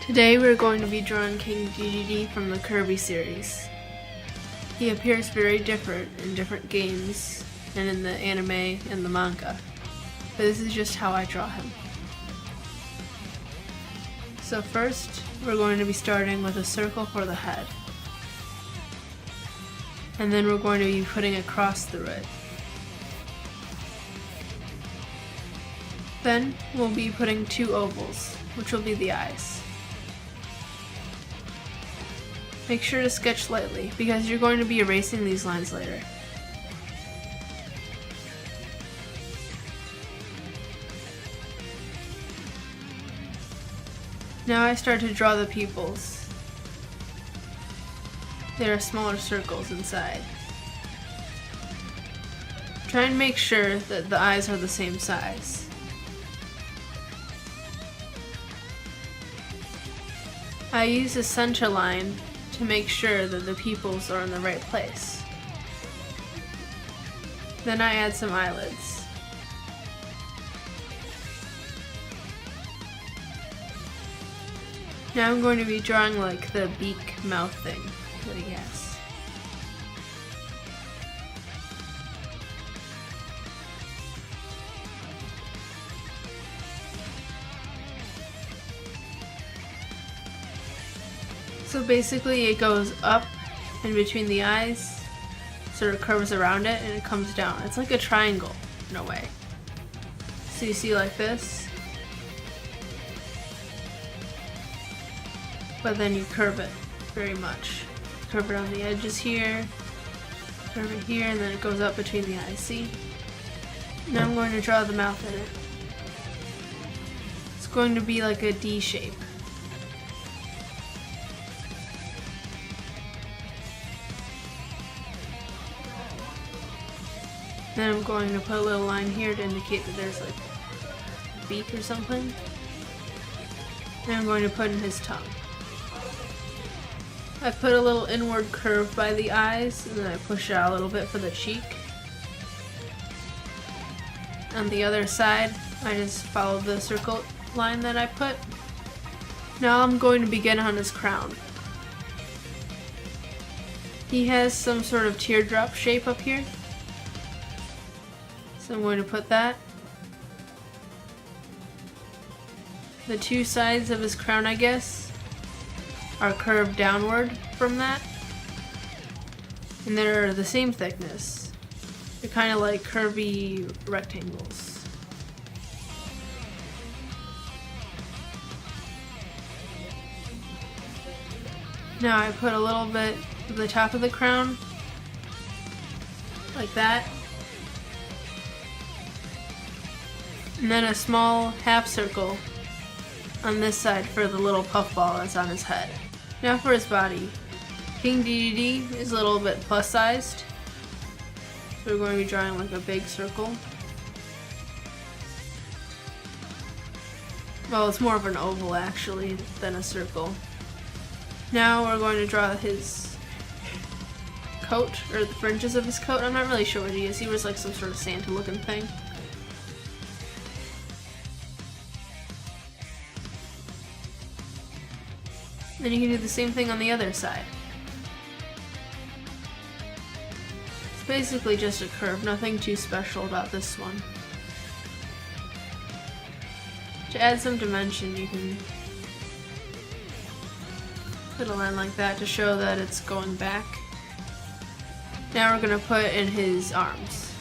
Today we're going to be drawing King Dedede from the Kirby series. He appears very different in different games and in the anime and the manga, but this is just how I draw him. So first, we're going to be starting with a circle for the head, and then we're going to be putting a cross through it. Then we'll be putting two ovals, which will be the eyes. Make sure to sketch lightly, because you're going to be erasing these lines later. Now I start to draw the pupils. There are smaller circles inside. Try and make sure that the eyes are the same size. I use a center line to make sure that the pupils are in the right place. Then I add some eyelids. Now I'm going to be drawing like the beak mouth thing that he has. So basically it goes up in between the eyes, sort of curves around it, and it comes down. It's like a triangle in a way. So you see like this, but then you curve it very much. Curve it on the edges here, curve it here, and then it goes up between the eyes, see? Now I'm going to draw the mouth in it. It's going to be like a D shape. Then I'm going to put a little line here to indicate that there's like a beak or something. Then I'm going to put in his tongue. I put a little inward curve by the eyes, and then I push it out a little bit for the cheek. On the other side, I just follow the circle line that I put. Now I'm going to begin on his crown. He has some sort of teardrop shape up here. So I'm going to put that. The two sides of his crown, I guess, are curved downward from that. And they're the same thickness. They're kind of like curvy rectangles. Now I put a little bit at the top of the crown, like that. And then a small half circle on this side for the little puffball that's on his head. Now for his body. King Dedede is a little bit plus sized. So we're going to be drawing like a big circle. Well, it's more of an oval actually than a circle. Now we're going to draw his coat, or the fringes of his coat. I'm not really sure what he is. He was like some sort of Santa looking thing. Then you can do the same thing on the other side. It's basically just a curve, nothing too special about this one. To add some dimension, you can put a line like that to show that it's going back. Now we're going to put in his arms.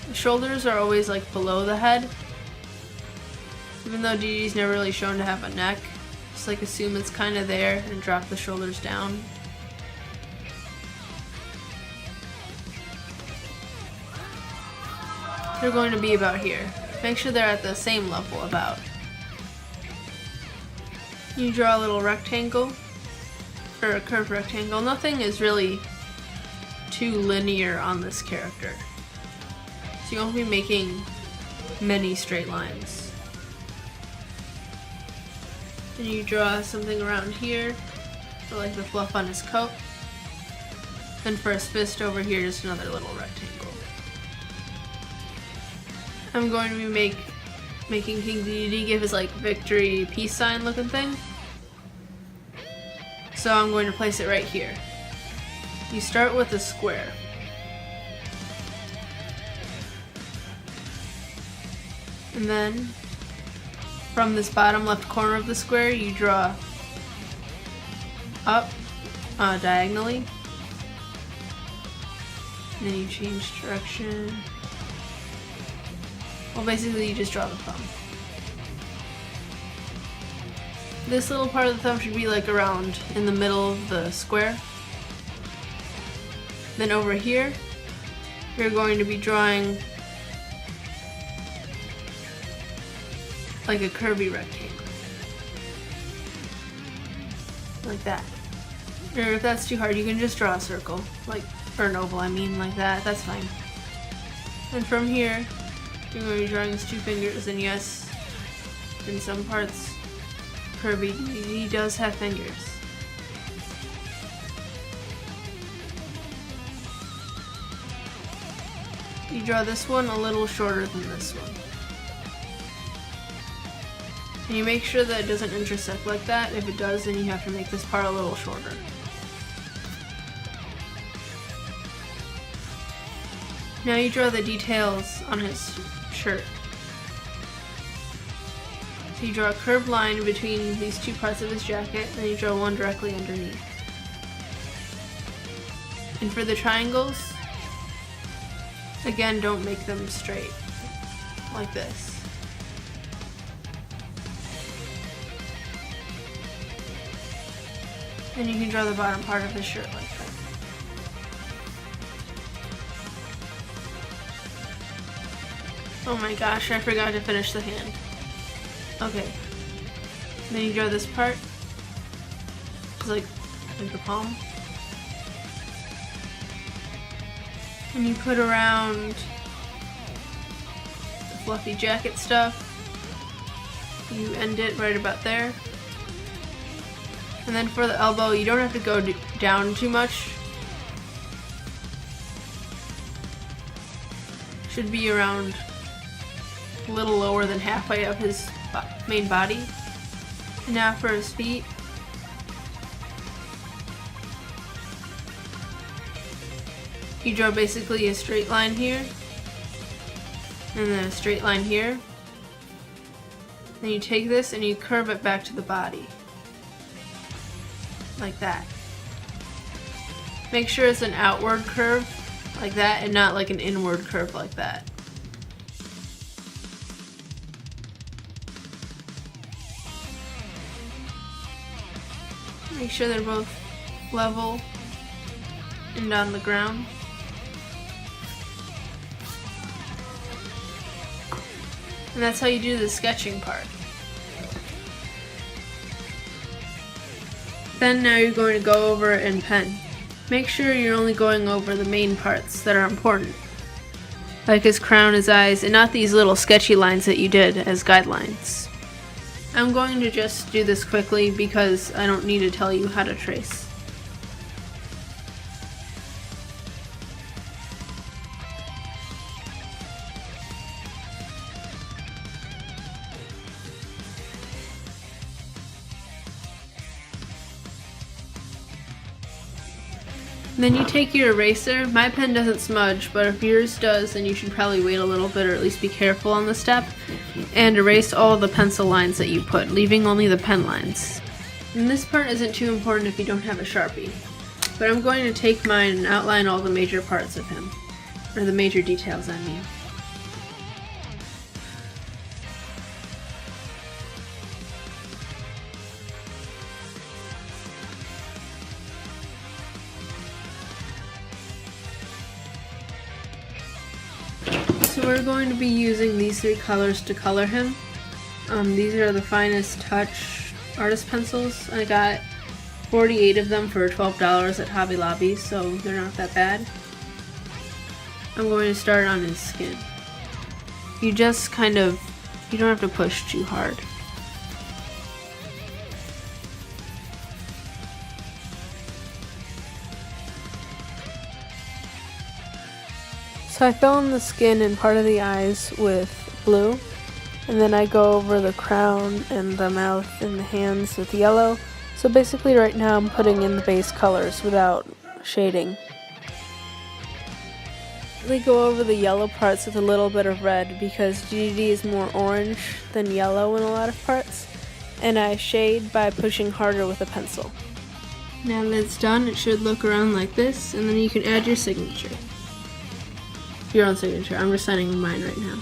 The shoulders are always like below the head. Even though Dedede's never really shown to have a neck, just like assume it's kind of there and drop the shoulders down. They're going to be about here. Make sure they're at the same level about. You draw a little rectangle, or a curved rectangle. Nothing is really too linear on this character, so you won't be making many straight lines. And you draw something around here for like the fluff on his coat. And for his fist over here, just another little rectangle. I'm going to make making King Dedede give his like victory peace sign looking thing. So I'm going to place it right here. You start with a square. And then from this bottom left corner of the square, you draw up diagonally. And then you change direction. Well, basically you just draw the thumb. This little part of the thumb should be like around in the middle of the square. Then over here, you're going to be drawing like a curvy rectangle. Like that. Or if that's too hard, you can just draw a circle. Like, or an oval, I mean, like that. That's fine. And from here, you're going to be drawing his two fingers, and yes, in some parts, Kirby, he does have fingers. You draw this one a little shorter than this one. And you make sure that it doesn't intersect like that. If it does, then you have to make this part a little shorter. Now you draw the details on his shirt. So you draw a curved line between these two parts of his jacket, and then you draw one directly underneath. And for the triangles, again, don't make them straight, like this. And you can draw the bottom part of his shirt like that. Oh my gosh, I forgot to finish the hand. Okay. Then you draw this part. It's like the palm. And you put around the fluffy jacket stuff. You end it right about there. And then for the elbow, you don't have to go down too much. Should be around a little lower than halfway up his main body. And now for his feet. You draw basically a straight line here, and then a straight line here. Then you take this and you curve it back to the body. Like that. Make sure it's an outward curve like that and not like an inward curve like that. Make sure they're both level and on the ground. And that's how you do the sketching part. Then now you're going to go over it in pen. Make sure you're only going over the main parts that are important. Like his crown, his eyes, and not these little sketchy lines that you did as guidelines. I'm going to just do this quickly because I don't need to tell you how to trace. Then you take your eraser. My pen doesn't smudge, but if yours does, then you should probably wait a little bit or at least be careful on the step, and erase all the pencil lines that you put, leaving only the pen lines. And this part isn't too important if you don't have a Sharpie, but I'm going to take mine and outline all the major parts of him, or the major details I mean. So we're going to be using these three colors to color him. These are the Finest Touch artist pencils. I got 48 of them for $12 at Hobby Lobby, so they're not that bad. I'm going to start on his skin. You just you don't have to push too hard. So I fill in the skin and part of the eyes with blue, And then I go over the crown and the mouth and the hands with yellow. So basically right now I'm putting in the base colors without shading. We go over the yellow parts with a little bit of red because Dedede is more orange than yellow in a lot of parts. And I shade by pushing harder with a pencil. Now that it's done, it should look around like this, and then you can add your signature. Your own signature. I'm just signing mine right now.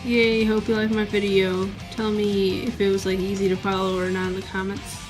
Yay, hope you liked my video. Tell me if it was like easy to follow or not in the comments.